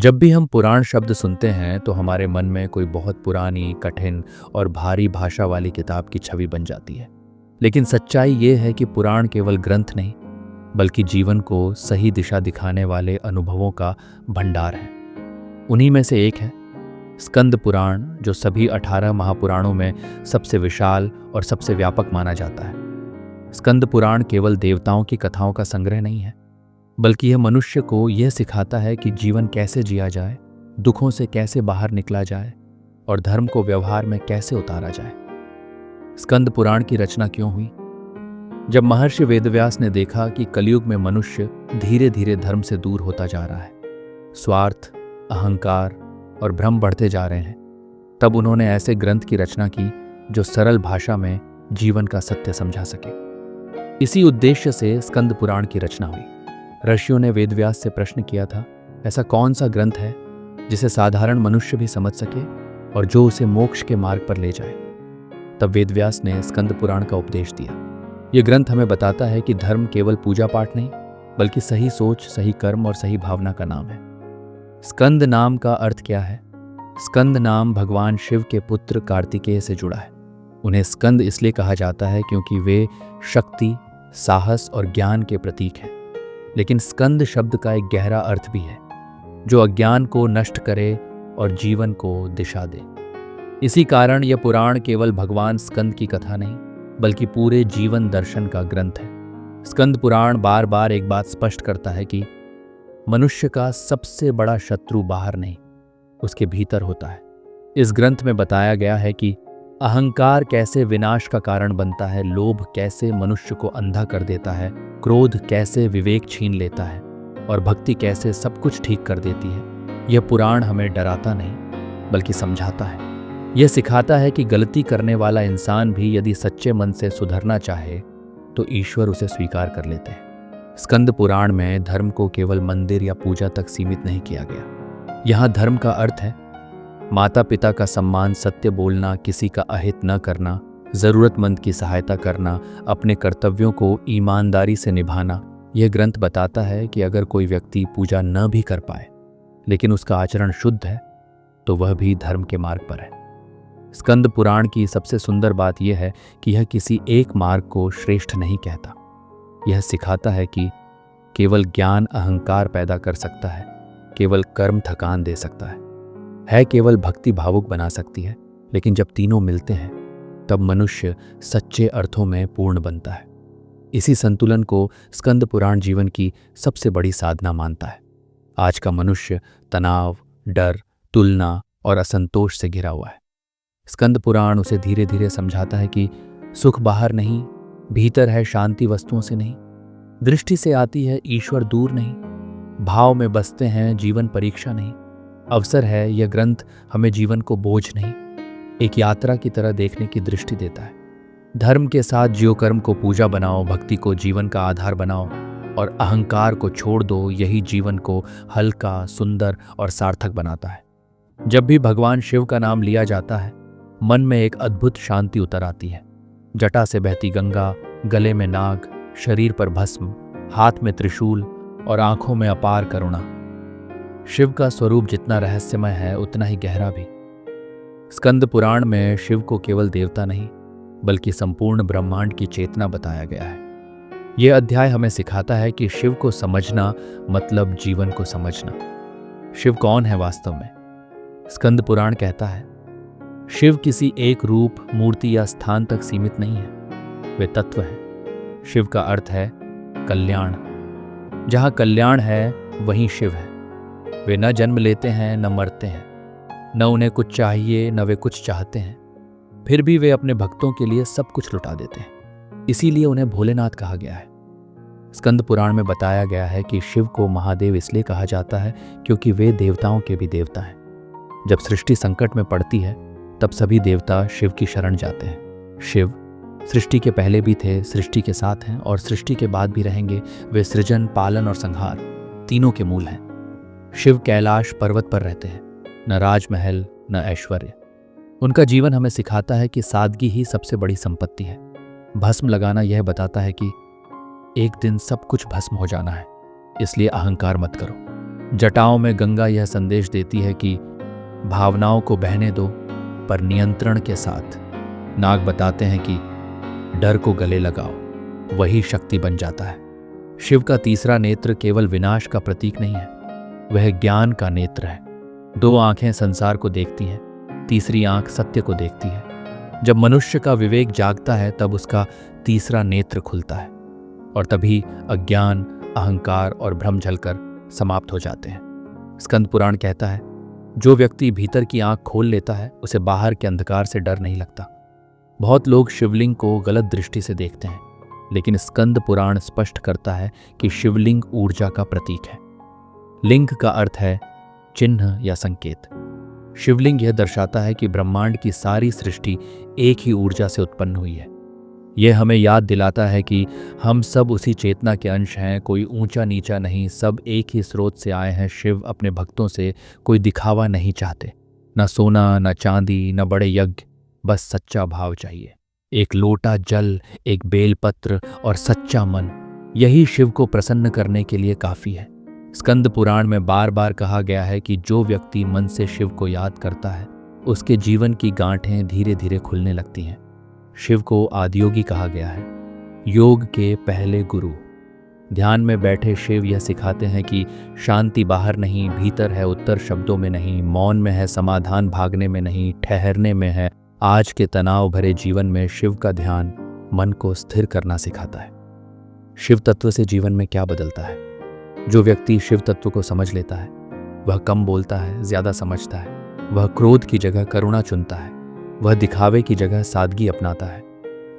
जब भी हम पुराण शब्द सुनते हैं तो हमारे मन में कोई बहुत पुरानी, कठिन और भारी भाषा वाली किताब की छवि बन जाती है। लेकिन सच्चाई ये है कि पुराण केवल ग्रंथ नहीं, बल्कि जीवन को सही दिशा दिखाने वाले अनुभवों का भंडार है। उन्हीं में से एक है स्कंद पुराण, जो सभी 18 महापुराणों में सबसे विशाल और सबसे व्यापक माना जाता है। स्कंद पुराण केवल देवताओं की कथाओं का संग्रह नहीं है, बल्कि यह मनुष्य को यह सिखाता है कि जीवन कैसे जिया जाए, दुखों से कैसे बाहर निकला जाए और धर्म को व्यवहार में कैसे उतारा जाए। स्कंद पुराण की रचना क्यों हुई? जब महर्षि वेदव्यास ने देखा कि कलयुग में मनुष्य धीरे धीरे धर्म से दूर होता जा रहा है, स्वार्थ, अहंकार और भ्रम बढ़ते जा रहे हैं, तब उन्होंने ऐसे ग्रंथ की रचना की जो सरल भाषा में जीवन का सत्य समझा सके। इसी उद्देश्य से स्कंद पुराण की रचना हुई। ऋषियों ने वेदव्यास से प्रश्न किया था, ऐसा कौन सा ग्रंथ है जिसे साधारण मनुष्य भी समझ सके और जो उसे मोक्ष के मार्ग पर ले जाए? तब वेदव्यास ने स्कंद पुराण का उपदेश दिया। यह ग्रंथ हमें बताता है कि धर्म केवल पूजा पाठ नहीं, बल्कि सही सोच, सही कर्म और सही भावना का नाम है। स्कंद नाम का अर्थ क्या है? स्कंद नाम भगवान शिव के पुत्र कार्तिकेय से जुड़ा है। उन्हें स्कंद इसलिए कहा जाता है क्योंकि वे शक्ति, साहस और ज्ञान के प्रतीक हैं। लेकिन स्कंद शब्द का एक गहरा अर्थ भी है, जो अज्ञान को नष्ट करे और जीवन को दिशा दे। इसी कारण यह पुराण केवल भगवान स्कंद की कथा नहीं, बल्कि पूरे जीवन दर्शन का ग्रंथ है। स्कंद पुराण बार बार एक बात स्पष्ट करता है कि मनुष्य का सबसे बड़ा शत्रु बाहर नहीं, उसके भीतर होता है। इस ग्रंथ में बताया गया है कि अहंकार कैसे विनाश का कारण बनता है, लोभ कैसे मनुष्य को अंधा कर देता है, क्रोध कैसे विवेक छीन लेता है और भक्ति कैसे सब कुछ ठीक कर देती है। यह पुराण हमें डराता नहीं, बल्कि समझाता है। यह सिखाता है कि गलती करने वाला इंसान भी यदि सच्चे मन से सुधरना चाहे तो ईश्वर उसे स्वीकार कर लेते हैं। स्कंद पुराण में धर्म को केवल मंदिर या पूजा तक सीमित नहीं किया गया। यहाँ धर्म का अर्थ है माता पिता का सम्मान, सत्य बोलना, किसी का अहित न करना, जरूरतमंद की सहायता करना, अपने कर्तव्यों को ईमानदारी से निभाना। यह ग्रंथ बताता है कि अगर कोई व्यक्ति पूजा न भी कर पाए, लेकिन उसका आचरण शुद्ध है, तो वह भी धर्म के मार्ग पर है। स्कंद पुराण की सबसे सुंदर बात यह है कि यह किसी एक मार्ग को श्रेष्ठ नहीं कहता। यह सिखाता है कि केवल ज्ञान अहंकार पैदा कर सकता है, केवल कर्म थकान दे सकता है केवल भक्ति भावुक बना सकती है, लेकिन जब तीनों मिलते हैं तब मनुष्य सच्चे अर्थों में पूर्ण बनता है। इसी संतुलन को स्कंद पुराण जीवन की सबसे बड़ी साधना मानता है। आज का मनुष्य तनाव, डर, तुलना और असंतोष से घिरा हुआ है। स्कंद पुराण उसे धीरे धीरे समझाता है कि सुख बाहर नहीं, भीतर है, शांति वस्तुओं से नहीं, दृष्टि से आती है, ईश्वर दूर नहीं, भाव में बसते हैं, जीवन परीक्षा नहीं, अवसर है। यह ग्रंथ हमें जीवन को बोझ नहीं, एक यात्रा की तरह देखने की दृष्टि देता है। धर्म के साथ जियो, कर्म को पूजा बनाओ, भक्ति को जीवन का आधार बनाओ और अहंकार को छोड़ दो। यही जीवन को हल्का, सुंदर और सार्थक बनाता है। जब भी भगवान शिव का नाम लिया जाता है, मन में एक अद्भुत शांति उतर आती है। जटा से बहती गंगा, गले में नाग, शरीर पर भस्म, हाथ में त्रिशूल और आंखों में अपार करुणा। शिव का स्वरूप जितना रहस्यमय है, उतना ही गहरा भी। स्कंद पुराण में शिव को केवल देवता नहीं, बल्कि संपूर्ण ब्रह्मांड की चेतना बताया गया है। यह अध्याय हमें सिखाता है कि शिव को समझना मतलब जीवन को समझना। शिव कौन है वास्तव में? स्कंद पुराण कहता है, शिव किसी एक रूप, मूर्ति या स्थान तक सीमित नहीं है, वे तत्व हैं। शिव का अर्थ है कल्याण। जहाँ कल्याण है वहीं शिव है। वे न जन्म लेते हैं, न मरते हैं, न उन्हें कुछ चाहिए, न वे कुछ चाहते हैं। फिर भी वे अपने भक्तों के लिए सब कुछ लुटा देते हैं। इसीलिए उन्हें भोलेनाथ कहा गया है। स्कंद पुराण में बताया गया है कि शिव को महादेव इसलिए कहा जाता है क्योंकि वे देवताओं के भी देवता हैं। जब सृष्टि संकट में पड़ती है, तब सभी देवता शिव की शरण जाते हैं। शिव सृष्टि के पहले भी थे, सृष्टि के साथ हैं और सृष्टि के बाद भी रहेंगे। वे सृजन, पालन और संहार तीनों के मूल हैं। शिव कैलाश पर्वत पर रहते हैं, न राजमहल न ऐश्वर्य। उनका जीवन हमें सिखाता है कि सादगी ही सबसे बड़ी संपत्ति है। भस्म लगाना यह बताता है कि एक दिन सब कुछ भस्म हो जाना है, इसलिए अहंकार मत करो। जटाओं में गंगा यह संदेश देती है कि भावनाओं को बहने दो, पर नियंत्रण के साथ। नाग बताते हैं कि डर को गले लगाओ, वही शक्ति बन जाता है। शिव का तीसरा नेत्र केवल विनाश का प्रतीक नहीं है, वह ज्ञान का नेत्र है। दो आंखें संसार को देखती हैं, तीसरी आंख सत्य को देखती है। जब मनुष्य का विवेक जागता है तब उसका तीसरा नेत्र खुलता है, और तभी अज्ञान, अहंकार और भ्रम झलकर समाप्त हो जाते हैं। स्कंद पुराण कहता है, जो व्यक्ति भीतर की आंख खोल लेता है उसे बाहर के अंधकार से डर नहीं लगता। बहुत लोग शिवलिंग को गलत दृष्टि से देखते हैं, लेकिन स्कंद पुराण स्पष्ट करता है कि शिवलिंग ऊर्जा का प्रतीक है। लिंग का अर्थ है चिन्ह या संकेत। शिवलिंग यह दर्शाता है कि ब्रह्मांड की सारी सृष्टि एक ही ऊर्जा से उत्पन्न हुई है। यह हमें याद दिलाता है कि हम सब उसी चेतना के अंश हैं, कोई ऊंचा नीचा नहीं, सब एक ही स्रोत से आए हैं। शिव अपने भक्तों से कोई दिखावा नहीं चाहते, न सोना, न चांदी, न बड़े यज्ञ, बस सच्चा भाव चाहिए। एक लोटा जल, एक बेलपत्र और सच्चा मन, यही शिव को प्रसन्न करने के लिए काफी है। स्कंद पुराण में बार बार कहा गया है कि जो व्यक्ति मन से शिव को याद करता है उसके जीवन की गांठें धीरे धीरे खुलने लगती हैं। शिव को आदियोगी कहा गया है, योग के पहले गुरु। ध्यान में बैठे शिव यह सिखाते हैं कि शांति बाहर नहीं, भीतर है। उत्तर शब्दों में नहीं, मौन में है। समाधान भागने में नहीं, ठहरने में है। आज के तनाव भरे जीवन में शिव का ध्यान मन को स्थिर करना सिखाता है। शिव तत्व से जीवन में क्या बदलता है? जो व्यक्ति शिव तत्व को समझ लेता है वह कम बोलता है, ज्यादा समझता है। वह क्रोध की जगह करुणा चुनता है। वह दिखावे की जगह सादगी अपनाता है।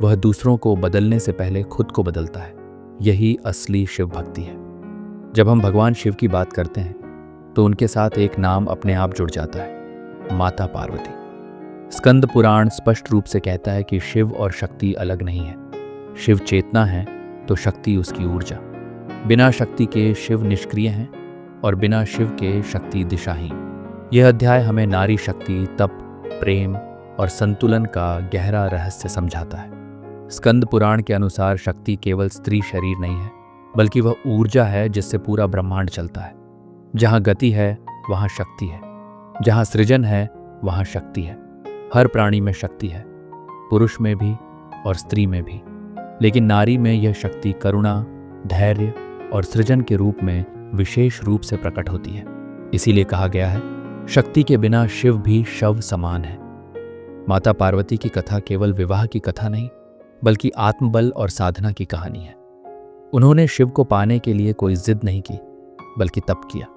वह दूसरों को बदलने से पहले खुद को बदलता है। यही असली शिव भक्ति है। जब हम भगवान शिव की बात करते हैं तो उनके साथ एक नाम अपने आप जुड़ जाता है, माता पार्वती। स्कंद पुराण स्पष्ट रूप से कहता है कि शिव और शक्ति अलग नहीं है। शिव चेतना है तो शक्ति उसकी ऊर्जा। बिना शक्ति के शिव निष्क्रिय हैं और बिना शिव के शक्ति दिशाहीन। यह अध्याय हमें नारी शक्ति, तप, प्रेम और संतुलन का गहरा रहस्य समझाता है। स्कंद पुराण के अनुसार शक्ति केवल स्त्री शरीर नहीं है, बल्कि वह ऊर्जा है जिससे पूरा ब्रह्मांड चलता है। जहाँ गति है वहाँ शक्ति है, जहाँ सृजन है वहाँ शक्ति है। हर प्राणी में शक्ति है, पुरुष में भी और स्त्री में भी। लेकिन नारी में यह शक्ति करुणा, धैर्य और सृजन के रूप में विशेष रूप से प्रकट होती है। इसीलिए कहा गया है, शक्ति के बिना शिव भी शव समान है। माता पार्वती की कथा केवल विवाह की कथा नहीं, बल्कि आत्मबल और साधना की कहानी है। उन्होंने शिव को पाने के लिए कोई जिद नहीं की, बल्कि तप किया।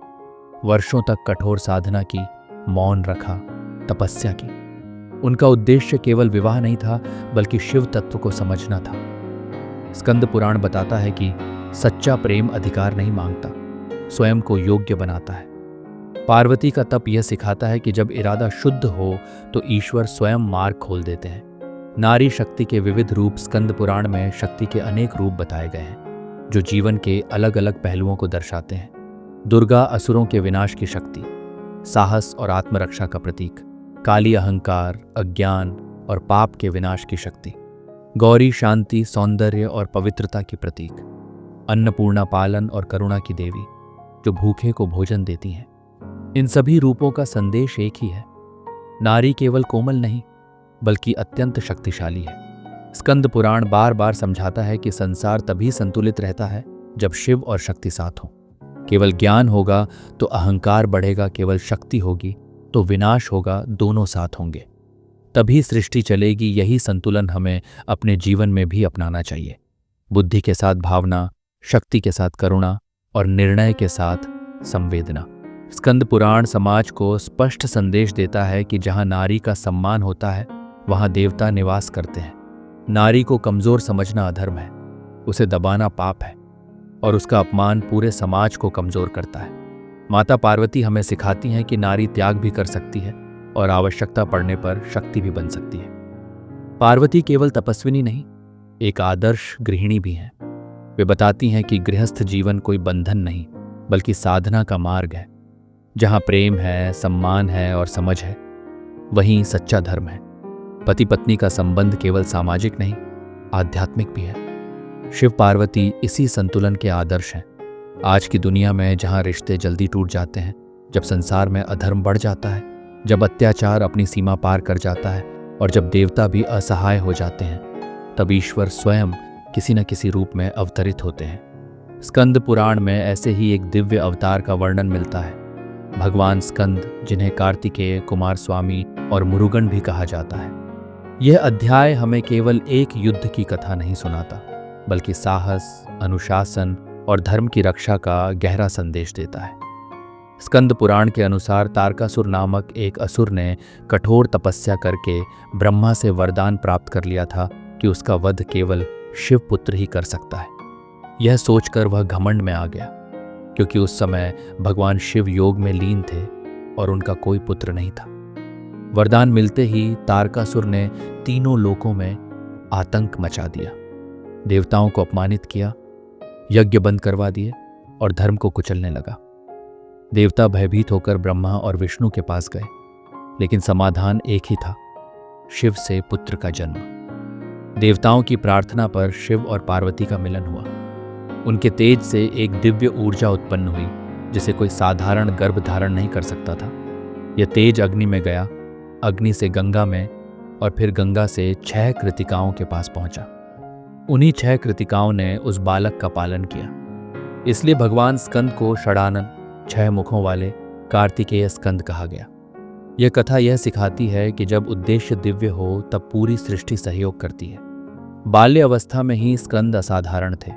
वर्षों तक कठोर साधना की, मौन रखा, तपस्या की। उनका उद्देश्य केवल विवाह नहीं था, बल्कि शिव तत्व को समझना था। स्कंद पुराण बताता है कि सच्चा प्रेम अधिकार नहीं मांगता, स्वयं को योग्य बनाता है। पार्वती का तप यह सिखाता है कि जब इरादा शुद्ध हो तो ईश्वर स्वयं मार्ग खोल देते हैं। नारी शक्ति के विविध रूप स्कंद पुराण में शक्ति के अनेक रूप बताए गए हैं, जो जीवन के अलग अलग पहलुओं को दर्शाते हैं। दुर्गा असुरों के विनाश की शक्ति, साहस और आत्मरक्षा का प्रतीक। काली अहंकार, अज्ञान और पाप के विनाश की शक्ति। गौरी शांति, सौंदर्य और पवित्रता की प्रतीक। अन्नपूर्णा पालन और करुणा की देवी, जो भूखे को भोजन देती हैं। इन सभी रूपों का संदेश एक ही है, नारी केवल कोमल नहीं बल्कि अत्यंत शक्तिशाली है। स्कंद पुराण बार बार समझाता है कि संसार तभी संतुलित रहता है जब शिव और शक्ति साथ हों। केवल ज्ञान होगा तो अहंकार बढ़ेगा, केवल शक्ति होगी तो विनाश होगा, दोनों साथ होंगे तभी सृष्टि चलेगी। यही संतुलन हमें अपने जीवन में भी अपनाना चाहिए। बुद्धि के साथ भावना, शक्ति के साथ करुणा और निर्णय के साथ संवेदना। स्कंद पुराण समाज को स्पष्ट संदेश देता है कि जहां नारी का सम्मान होता है वहां देवता निवास करते हैं। नारी को कमजोर समझना अधर्म है, उसे दबाना पाप है और उसका अपमान पूरे समाज को कमजोर करता है। माता पार्वती हमें सिखाती हैं कि नारी त्याग भी कर सकती है और आवश्यकता पड़ने पर शक्ति भी बन सकती है। पार्वती केवल तपस्विनी नहीं, एक आदर्श गृहिणी भी हैं। वे बताती हैं कि गृहस्थ जीवन कोई बंधन नहीं बल्कि साधना का मार्ग है। जहां प्रेम है, सम्मान है और समझ है, वहीं सच्चा धर्म है। पति पत्नी का संबंध केवल सामाजिक नहीं, आध्यात्मिक भी है। शिव पार्वती इसी संतुलन के आदर्श हैं। आज की दुनिया में जहाँ रिश्ते जल्दी टूट जाते हैं, जब संसार में अधर्म बढ़ जाता है, जब अत्याचार अपनी सीमा पार कर जाता है और जब देवता भी असहाय हो जाते हैं, तब ईश्वर स्वयं किसी न किसी रूप में अवतरित होते हैं। स्कंद पुराण में ऐसे ही एक दिव्य अवतार का वर्णन मिलता है। भगवान स्कंद, जिन्हें कार्तिकेय, कुमार स्वामी और मुरुगन भी कहा जाता है। यह अध्याय हमें केवल एक युद्ध की कथा नहीं सुनाता, बल्कि साहस, अनुशासन और धर्म की रक्षा का गहरा संदेश देता है। स्कंद पुराण के अनुसार तारकासुर नामक एक असुर ने कठोर तपस्या करके ब्रह्मा से वरदान प्राप्त कर लिया था कि उसका वध केवल शिव पुत्र ही कर सकता है। यह सोचकर वह घमंड में आ गया, क्योंकि उस समय भगवान शिव योग में लीन थे और उनका कोई पुत्र नहीं था। वरदान मिलते ही तारकासुर ने तीनों लोकों में आतंक मचा दिया, देवताओं को अपमानित किया, यज्ञ बंद करवा दिए और धर्म को कुचलने लगा। देवता भयभीत होकर ब्रह्मा और विष्णु के पास गए, लेकिन समाधान एक ही था, शिव से पुत्र का जन्म। देवताओं की प्रार्थना पर शिव और पार्वती का मिलन हुआ। उनके तेज से एक दिव्य ऊर्जा उत्पन्न हुई, जिसे कोई साधारण गर्भ धारण नहीं कर सकता था। यह तेज अग्नि में गया, अग्नि से गंगा में और फिर गंगा से 6 कृतिकाओं के पास पहुंचा। उन्हीं 6 कृतिकाओं ने उस बालक का पालन किया। इसलिए भगवान स्कंद को षडानन, 6 मुखों वाले कार्तिकेय स्कंद कहा गया। यह कथा यह सिखाती है कि जब उद्देश्य दिव्य हो तब पूरी सृष्टि सहयोग करती है। बाल्य अवस्था में ही स्कंद असाधारण थे।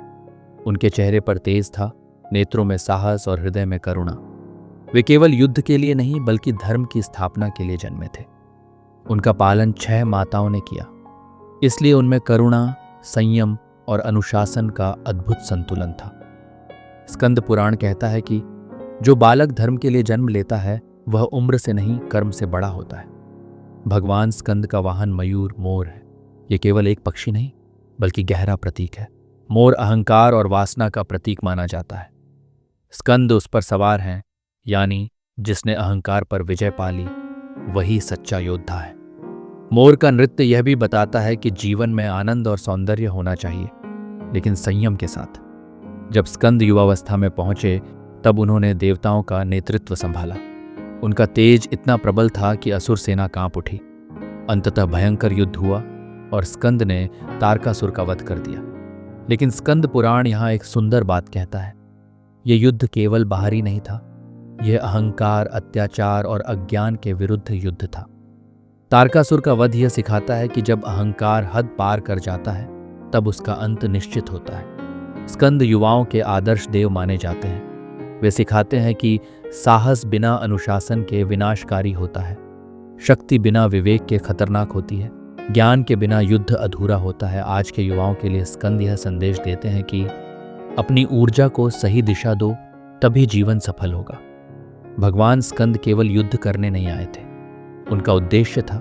उनके चेहरे पर तेज था, नेत्रों में साहस और हृदय में करुणा। वे केवल युद्ध के लिए नहीं, बल्कि धर्म की स्थापना के लिए जन्मे थे। उनका पालन 6 माताओं ने किया, इसलिए उनमें करुणा, संयम और अनुशासन का अद्भुत संतुलन था। स्कंद पुराण कहता है कि जो बालक धर्म के लिए जन्म लेता है वह उम्र से नहीं, कर्म से बड़ा होता है। भगवान स्कंद का वाहन मयूर, मोर है। यह केवल एक पक्षी नहीं, बल्कि गहरा प्रतीक है। मोर अहंकार और वासना का प्रतीक माना जाता है। स्कंद उस पर सवार हैं, यानी जिसने अहंकार पर विजय पा ली वही सच्चा योद्धा है। मोर का नृत्य यह भी बताता है कि जीवन में आनंद और सौंदर्य होना चाहिए, लेकिन संयम के साथ। जब स्कंद युवावस्था में पहुंचे तब उन्होंने देवताओं का नेतृत्व संभाला। उनका तेज इतना प्रबल था कि असुर सेना कांप उठी। अंततः भयंकर युद्ध हुआ और स्कंद ने तारकासुर का वध कर दिया। लेकिन स्कंद पुराण यहाँ एक सुंदर बात कहता है। यह युद्ध केवल बाहरी नहीं था, यह अहंकार, अत्याचार और अज्ञान के विरुद्ध युद्ध था। तारकासुर का वध यह सिखाता है कि जब अहंकार हद पार कर जाता है तब उसका अंत निश्चित होता है। स्कंद युवाओं के आदर्श देव माने जाते हैं। वे सिखाते हैं कि साहस बिना अनुशासन के विनाशकारी होता है, शक्ति बिना विवेक के खतरनाक होती है, ज्ञान के बिना युद्ध अधूरा होता है। आज के युवाओं के लिए स्कंद यह संदेश देते हैं कि अपनी ऊर्जा को सही दिशा दो, तभी जीवन सफल होगा। भगवान स्कंद केवल युद्ध करने नहीं आए थे, उनका उद्देश्य था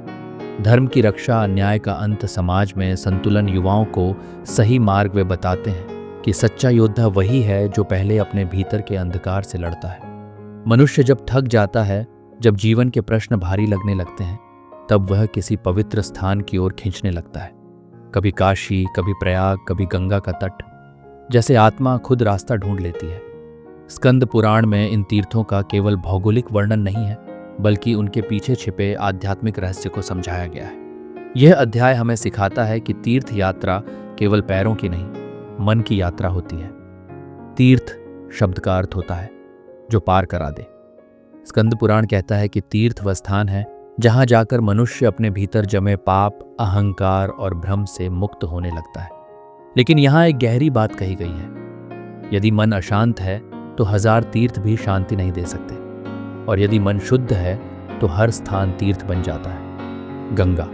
धर्म की रक्षा, अन्याय का अंत, समाज में संतुलन। युवाओं को सही मार्ग वे बताते हैं कि सच्चा योद्धा वही है जो पहले अपने भीतर के अंधकार से लड़ता है। मनुष्य जब थक जाता है, जब जीवन के प्रश्न भारी लगने लगते हैं, तब वह किसी पवित्र स्थान की ओर खींचने लगता है। कभी काशी, कभी प्रयाग, कभी गंगा का तट। जैसे आत्मा खुद रास्ता ढूंढ लेती है। स्कंद पुराण में इन तीर्थों का केवल भौगोलिक वर्णन नहीं है, बल्कि उनके पीछे छिपे आध्यात्मिक रहस्य को समझाया गया है। यह अध्याय हमें सिखाता है कि तीर्थ यात्रा केवल पैरों की नहीं, मन की यात्रा होती है। तीर्थ शब्द का अर्थ होता है जो पार करा दे। स्कंद पुराण कहता है कि तीर्थ वह स्थान है जहां जाकर मनुष्य अपने भीतर जमे पाप, अहंकार और भ्रम से मुक्त होने लगता है। लेकिन यहाँ एक गहरी बात कही गई है। यदि मन अशांत है तो 1000 तीर्थ भी शांति नहीं दे सकते, और यदि मन शुद्ध है तो हर स्थान तीर्थ बन जाता है। गंगा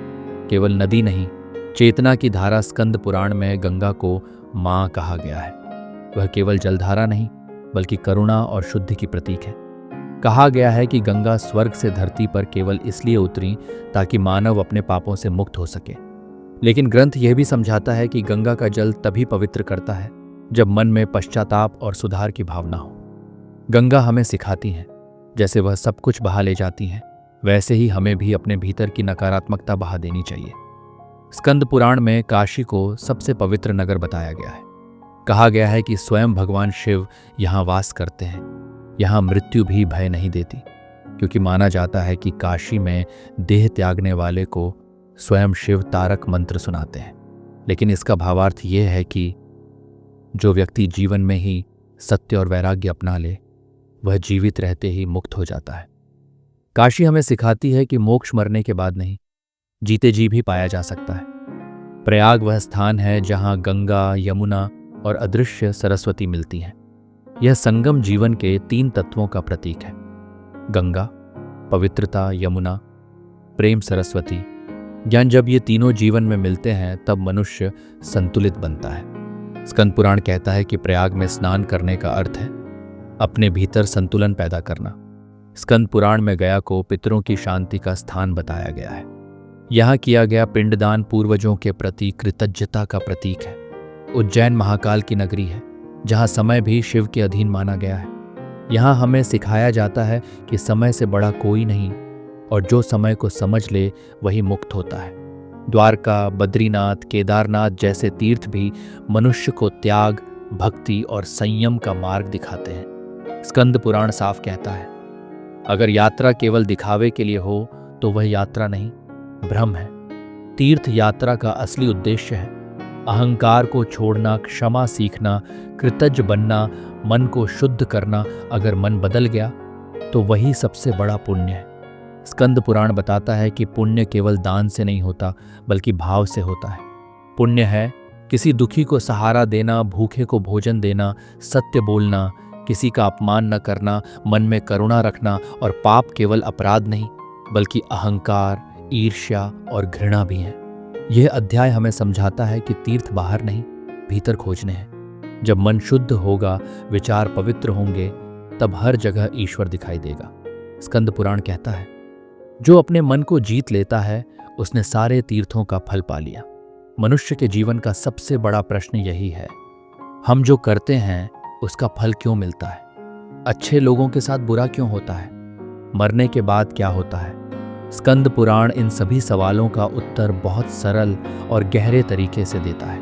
केवल नदी नहीं, चेतना की धारा। स्कंद पुराण में गंगा को माँ कहा गया है। वह केवल जलधारा नहीं, बल्कि करुणा और शुद्धि की प्रतीक है। कहा गया है कि गंगा स्वर्ग से धरती पर केवल इसलिए उतरी ताकि मानव अपने पापों से मुक्त हो सके। लेकिन ग्रंथ यह भी समझाता है कि गंगा का जल तभी पवित्र करता है जब मन में पश्चाताप और सुधार की भावना हो। गंगा हमें सिखाती है, जैसे वह सब कुछ बहा ले जाती हैं, वैसे ही हमें भी अपने भीतर की नकारात्मकता बहा देनी चाहिए। स्कंद पुराण में काशी को सबसे पवित्र नगर बताया गया है। कहा गया है कि स्वयं भगवान शिव यहाँ वास करते हैं। यहाँ मृत्यु भी भय नहीं देती, क्योंकि माना जाता है कि काशी में देह त्यागने वाले को स्वयं शिव तारक मंत्र सुनाते हैं। लेकिन इसका भावार्थ ये है कि जो व्यक्ति जीवन में ही सत्य और वैराग्य अपना ले, वह जीवित रहते ही मुक्त हो जाता है। काशी हमें सिखाती है कि मोक्ष मरने के बाद नहीं, जीते जी भी पाया जा सकता है। प्रयाग वह स्थान है जहां गंगा, यमुना और अदृश्य सरस्वती मिलती हैं। यह संगम जीवन के 3 तत्वों का प्रतीक है। गंगा, पवित्रता, यमुना, प्रेम, सरस्वती। ज्ञान जब ये तीनों जीवन में मिलते हैं तब मनुष्य संतुलित बनता है। स्कंद पुराण कहता है कि प्रयाग में स्नान करने का अर्थ है अपने भीतर संतुलन पैदा करना। स्कंद पुराण में गया को पितरों की शांति का स्थान बताया गया है। यहाँ किया गया पिंडदान पूर्वजों के प्रति कृतज्ञता का प्रतीक है। उज्जैन महाकाल की नगरी है, जहाँ समय भी शिव के अधीन माना गया है। यहाँ हमें सिखाया जाता है कि समय से बड़ा कोई नहीं, और जो समय को समझ ले वही मुक्त होता है। द्वारका, बद्रीनाथ, केदारनाथ जैसे तीर्थ भी मनुष्य को त्याग, भक्ति और संयम का मार्ग दिखाते हैं। स्कंद पुराण साफ कहता है, अगर यात्रा केवल दिखावे के लिए हो तो वह यात्रा नहीं, भ्रम है। तीर्थ यात्रा का असली उद्देश्य है अहंकार को छोड़ना, क्षमा सीखना, कृतज्ञ बनना, मन को शुद्ध करना। अगर मन बदल गया तो वही सबसे बड़ा पुण्य है। स्कंद पुराण बताता है कि पुण्य केवल दान से नहीं होता, बल्कि भाव से होता है। पुण्य है किसी दुखी को सहारा देना, भूखे को भोजन देना, सत्य बोलना, किसी का अपमान न करना, मन में करुणा रखना। और पाप केवल अपराध नहीं, बल्कि अहंकार, ईर्ष्या और घृणा भी है। यह अध्याय हमें समझाता है कि तीर्थ बाहर नहीं, भीतर खोजने हैं। जब मन शुद्ध होगा, विचार पवित्र होंगे, तब हर जगह ईश्वर दिखाई देगा। स्कंद पुराण कहता है, जो अपने मन को जीत लेता है उसने सारे तीर्थों का फल पा लिया। मनुष्य के जीवन का सबसे बड़ा प्रश्न यही है, हम जो करते हैं उसका फल क्यों मिलता है? अच्छे लोगों के साथ बुरा क्यों होता है? मरने के बाद क्या होता है? स्कंद पुराण इन सभी सवालों का उत्तर बहुत सरल और गहरे तरीके से देता है।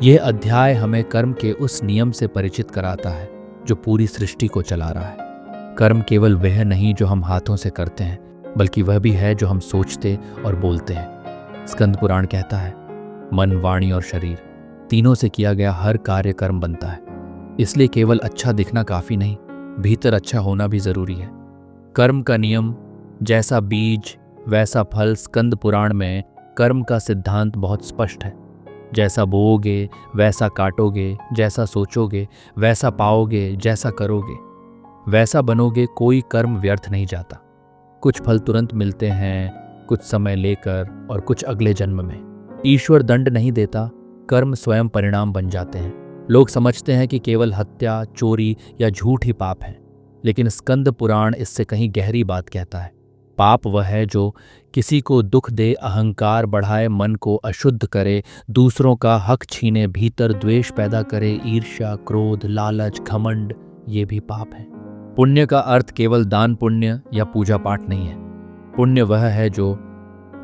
यह अध्याय हमें कर्म के उस नियम से परिचित कराता है जो पूरी सृष्टि को चला रहा है। कर्म केवल वह नहीं जो हम हाथों से करते हैं, बल्कि वह भी है जो हम सोचते और बोलते हैं। स्कंद पुराण कहता है, मन, वाणी और शरीर तीनों से किया गया हर कार्य कर्म बनता है। इसलिए केवल अच्छा दिखना काफी नहीं, भीतर अच्छा होना भी जरूरी है। कर्म का नियम, जैसा बीज वैसा फल। स्कंद पुराण में कर्म का सिद्धांत बहुत स्पष्ट है। जैसा बोओगे वैसा काटोगे, जैसा सोचोगे वैसा पाओगे, जैसा करोगे वैसा बनोगे। कोई कर्म व्यर्थ नहीं जाता। कुछ फल तुरंत मिलते हैं, कुछ समय लेकर और कुछ अगले जन्म में। ईश्वर दंड नहीं देता, कर्म स्वयं परिणाम बन जाते हैं। लोग समझते हैं कि केवल हत्या, चोरी या झूठ ही पाप है, लेकिन स्कंद पुराण इससे कहीं गहरी बात कहता है। पाप वह है जो किसी को दुख दे, अहंकार बढ़ाए, मन को अशुद्ध करे, दूसरों का हक छीने, भीतर द्वेष पैदा करे, ईर्ष्या, क्रोध, लालच, घमंड, ये भी पाप है। पुण्य का अर्थ केवल दान पुण्य या पूजा पाठ नहीं है। पुण्य वह है जो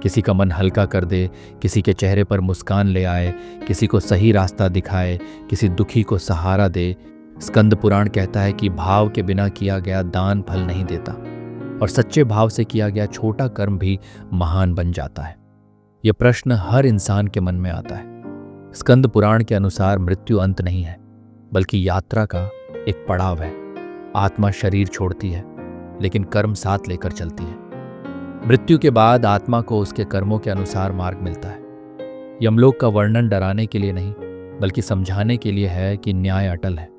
किसी का मन हल्का कर दे, किसी के चेहरे पर मुस्कान ले आए, किसी को सही रास्ता दिखाए, किसी दुखी को सहारा दे। स्कंद पुराण कहता है कि भाव के बिना किया गया दान फल नहीं देता, और सच्चे भाव से किया गया छोटा कर्म भी महान बन जाता है। यह प्रश्न हर इंसान के मन में आता है। स्कंद पुराण के अनुसार मृत्यु अंत नहीं है, बल्कि यात्रा का एक पड़ाव है। आत्मा शरीर छोड़ती है, लेकिन कर्म साथ लेकर चलती है। मृत्यु के बाद आत्मा को उसके कर्मों के अनुसार मार्ग मिलता है। यमलोक का वर्णन डराने के लिए नहीं, बल्कि समझाने के लिए है कि न्याय अटल है।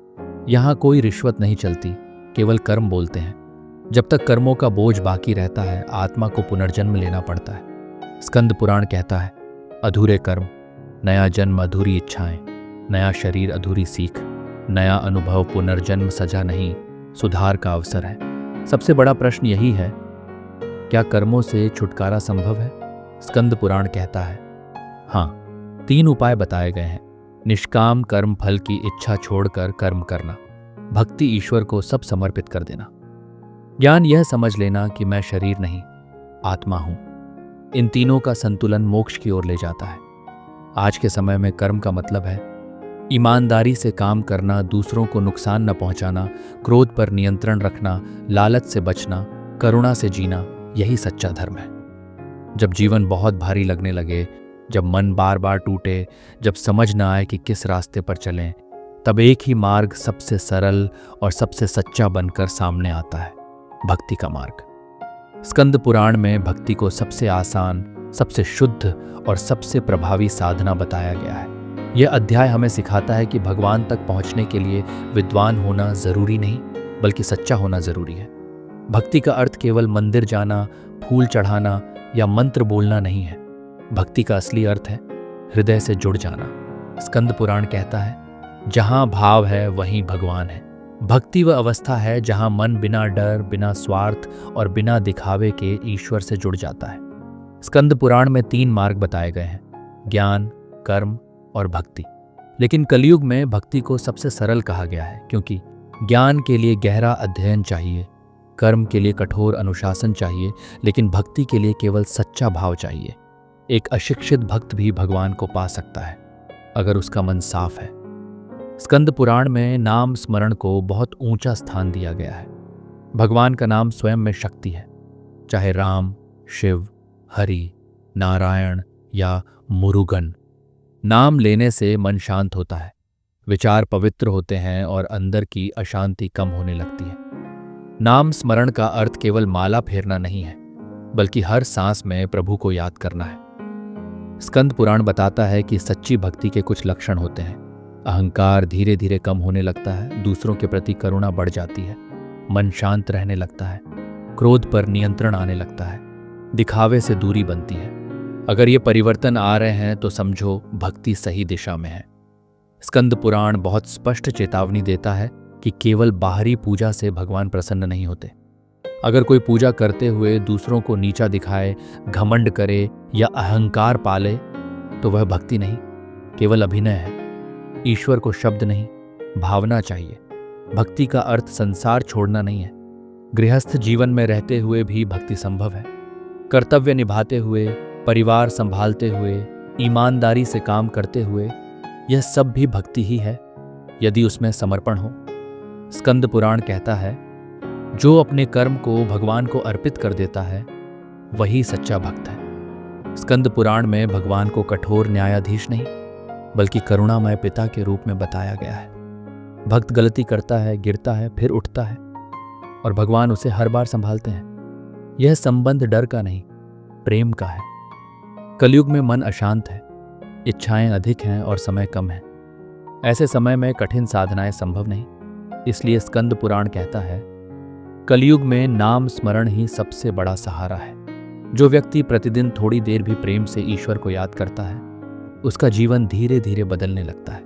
यहाँ कोई रिश्वत नहीं चलती, केवल कर्म बोलते हैं। जब तक कर्मों का बोझ बाकी रहता है, आत्मा को पुनर्जन्म लेना पड़ता है। स्कंद पुराण कहता है, अधूरे कर्म, नया जन्म, अधूरी इच्छाएं, नया शरीर, अधूरी सीख, नया अनुभव, पुनर्जन्म सजा नहीं, सुधार का अवसर है। सबसे बड़ा प्रश्न यही है, क्या कर्मों से छुटकारा संभव है? स्कंद पुराण कहता है, हाँ। 3 उपाय बताए गए हैं। निष्काम कर्म, फल की इच्छा छोड़कर कर्म करना, भक्ति, ईश्वर को सब समर्पित कर देना, ज्ञान, यह समझ लेना कि मैं शरीर नहीं आत्मा हूं। इन तीनों का संतुलन मोक्ष की ओर ले जाता है। आज के समय में कर्म का मतलब है ईमानदारी से काम करना, दूसरों को नुकसान न पहुंचाना, क्रोध पर नियंत्रण रखना, लालच से बचना, करुणा से जीना, यही सच्चा धर्म है। जब जीवन बहुत भारी लगने लगे, जब मन बार बार टूटे, जब समझ न आए कि किस रास्ते पर चलें, तब एक ही मार्ग सबसे सरल और सबसे सच्चा बनकर सामने आता है, भक्ति का मार्ग। स्कंद पुराण में भक्ति को सबसे आसान, सबसे शुद्ध और सबसे प्रभावी साधना बताया गया है। यह अध्याय हमें सिखाता है कि भगवान तक पहुंचने के लिए विद्वान होना जरूरी नहीं, बल्कि सच्चा होना जरूरी है। भक्ति का अर्थ केवल मंदिर जाना, फूल चढ़ाना या मंत्र बोलना नहीं है। भक्ति का असली अर्थ है हृदय से जुड़ जाना। स्कंद पुराण कहता है, जहां भाव है वहीं भगवान है। भक्ति वह अवस्था है जहां मन बिना डर, बिना स्वार्थ और बिना दिखावे के ईश्वर से जुड़ जाता है। स्कंद पुराण में 3 मार्ग बताए गए हैं, ज्ञान, कर्म और भक्ति। लेकिन कलयुग में भक्ति को सबसे सरल कहा गया है, क्योंकि ज्ञान के लिए गहरा अध्ययन चाहिए, कर्म के लिए कठोर अनुशासन चाहिए, लेकिन भक्ति के लिए केवल सच्चा भाव चाहिए। एक अशिक्षित भक्त भी भगवान को पा सकता है अगर उसका मन साफ है। स्कंद पुराण में नाम स्मरण को बहुत ऊंचा स्थान दिया गया है। भगवान का नाम स्वयं में शक्ति है, चाहे राम, शिव, हरि, नारायण या मुरुगन। नाम लेने से मन शांत होता है, विचार पवित्र होते हैं और अंदर की अशांति कम होने लगती है। नाम स्मरण का अर्थ केवल माला फेरना नहीं है, बल्कि हर सांस में प्रभु को याद करना है। स्कंद पुराण बताता है कि सच्ची भक्ति के कुछ लक्षण होते हैं। अहंकार धीरे धीरे कम होने लगता है, दूसरों के प्रति करुणा बढ़ जाती है, मन शांत रहने लगता है, क्रोध पर नियंत्रण आने लगता है, दिखावे से दूरी बनती है। अगर ये परिवर्तन आ रहे हैं तो समझो भक्ति सही दिशा में है। स्कंद पुराण बहुत स्पष्ट चेतावनी देता है कि केवल बाहरी पूजा से भगवान प्रसन्न नहीं होते। अगर कोई पूजा करते हुए दूसरों को नीचा दिखाए, घमंड करे या अहंकार पाले, तो वह भक्ति नहीं, केवल अभिनय है। ईश्वर को शब्द नहीं, भावना चाहिए। भक्ति का अर्थ संसार छोड़ना नहीं है। गृहस्थ जीवन में रहते हुए भी भक्ति संभव है। कर्तव्य निभाते हुए, परिवार संभालते हुए, ईमानदारी से काम करते हुए, यह सब भी भक्ति ही है, यदि उसमें समर्पण हो। स्कंद पुराण कहता है, जो अपने कर्म को भगवान को अर्पित कर देता है वही सच्चा भक्त है। स्कंद पुराण में भगवान को कठोर न्यायाधीश नहीं, बल्कि करुणामय पिता के रूप में बताया गया है। भक्त गलती करता है, गिरता है, फिर उठता है, और भगवान उसे हर बार संभालते हैं। यह संबंध डर का नहीं, प्रेम का है। कलयुग में मन अशांत है, इच्छाएं अधिक हैं और समय कम है। ऐसे समय में कठिन साधनाएं संभव नहीं। इसलिए स्कंद पुराण कहता है, कलयुग में नाम स्मरण ही सबसे बड़ा सहारा है। जो व्यक्ति प्रतिदिन थोड़ी देर भी प्रेम से ईश्वर को याद करता है, उसका जीवन धीरे धीरे बदलने लगता है।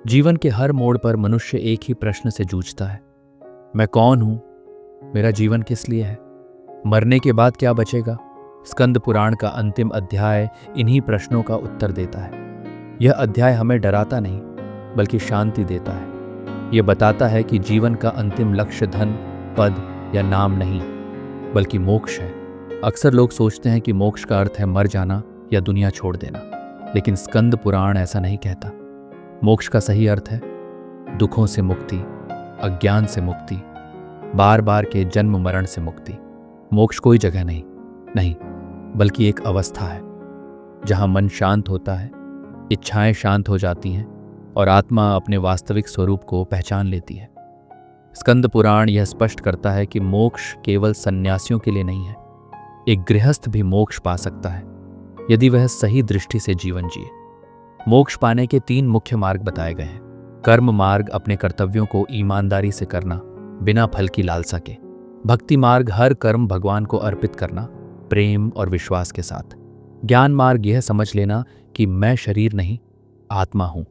जीवन के हर मोड़ पर मनुष्य एक ही प्रश्न से जूझता है, मैं कौन हूं? मेरा जीवन किस लिए है? मरने के बाद क्या बचेगा? स्कंद पुराण का अंतिम अध्याय इन्हीं प्रश्नों का उत्तर देता है। यह अध्याय हमें डराता नहीं, बल्कि शांति देता है। यह बताता है कि जीवन का अंतिम लक्ष्य धन, पद या नाम नहीं, बल्कि मोक्ष है। अक्सर लोग सोचते हैं कि मोक्ष का अर्थ है मर जाना या दुनिया छोड़ देना, लेकिन स्कंद पुराण ऐसा नहीं कहता। मोक्ष का सही अर्थ है दुखों से मुक्ति, अज्ञान से मुक्ति, बार बार के जन्म मरण से मुक्ति। मोक्ष कोई जगह नहीं, बल्कि एक अवस्था है जहां मन शांत होता है, इच्छाएं शांत हो जाती हैं और आत्मा अपने वास्तविक स्वरूप को पहचान लेती है। स्कंद पुराण यह स्पष्ट करता है कि मोक्ष केवल सन्यासियों के लिए नहीं है। एक गृहस्थ भी मोक्ष पा सकता है, यदि वह सही दृष्टि से जीवन जिए। मोक्ष पाने के 3 मुख्य मार्ग बताए गए हैं। कर्म मार्ग, अपने कर्तव्यों को ईमानदारी से करना, बिना फल की लालसा के। भक्ति मार्ग, हर कर्म भगवान को अर्पित करना, प्रेम और विश्वास के साथ। ज्ञान मार्ग, यह समझ लेना कि मैं शरीर नहीं, आत्मा हूं।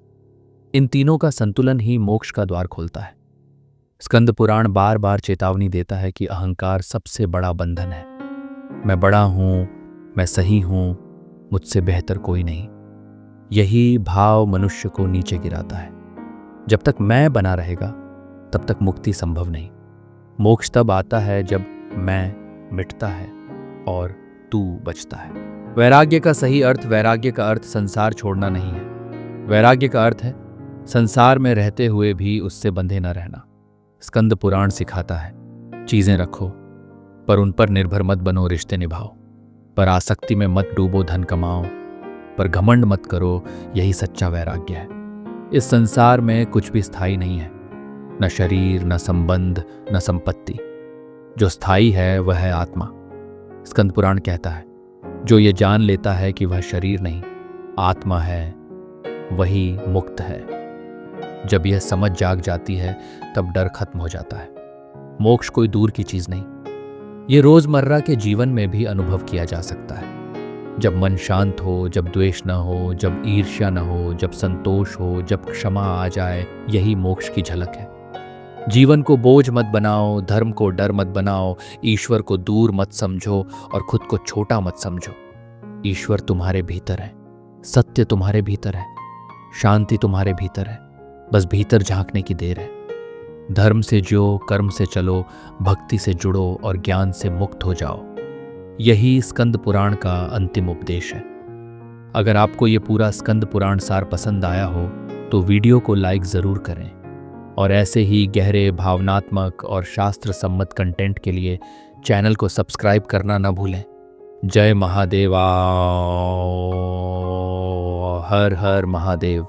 इन तीनों का संतुलन ही मोक्ष का द्वार खोलता है। स्कंद पुराण बार बार चेतावनी देता है कि अहंकार सबसे बड़ा बंधन है। मैं बड़ा हूं, मैं सही हूं, मुझसे बेहतर कोई नहीं। यही भाव मनुष्य को नीचे गिराता है। जब तक मैं बना रहेगा, तब तक मुक्ति संभव नहीं। मोक्ष तब आता है जब मैं मिटता है और तू बचता है। वैराग्य का सही अर्थ, वैराग्य का अर्थ संसार छोड़ना नहीं है। वैराग्य का अर्थ है संसार में रहते हुए भी उससे बंधे न रहना। स्कंद पुराण सिखाता है, चीजें रखो पर उन पर निर्भर मत बनो, रिश्ते निभाओ पर आसक्ति में मत डूबो, धन कमाओ पर घमंड मत करो, यही सच्चा वैराग्य है। इस संसार में कुछ भी स्थायी नहीं है, न शरीर, न संबंध, न संपत्ति। जो स्थायी है वह है आत्मा। स्कंद पुराण कहता है, जो ये जान लेता है कि वह शरीर नहीं आत्मा है, वही मुक्त है। जब यह समझ जाग जाती है तब डर खत्म हो जाता है। मोक्ष कोई दूर की चीज नहीं, ये रोजमर्रा के जीवन में भी अनुभव किया जा सकता है। जब मन शांत हो, जब द्वेष न हो, जब ईर्ष्या न हो, जब संतोष हो, जब क्षमा आ जाए, यही मोक्ष की झलक है। जीवन को बोझ मत बनाओ, धर्म को डर मत बनाओ, ईश्वर को दूर मत समझो और खुद को छोटा मत समझो। ईश्वर तुम्हारे भीतर है, सत्य तुम्हारे भीतर है, शांति तुम्हारे भीतर है, बस भीतर झांकने की देर है। धर्म से जियो, कर्म से चलो, भक्ति से जुड़ो और ज्ञान से मुक्त हो जाओ। यही स्कंद पुराण का अंतिम उपदेश है। अगर आपको ये पूरा स्कंद पुराण सार पसंद आया हो तो वीडियो को लाइक ज़रूर करें और ऐसे ही गहरे, भावनात्मक और शास्त्र सम्मत कंटेंट के लिए चैनल को सब्सक्राइब करना न भूलें। जय महादेवा, हर हर महादेव।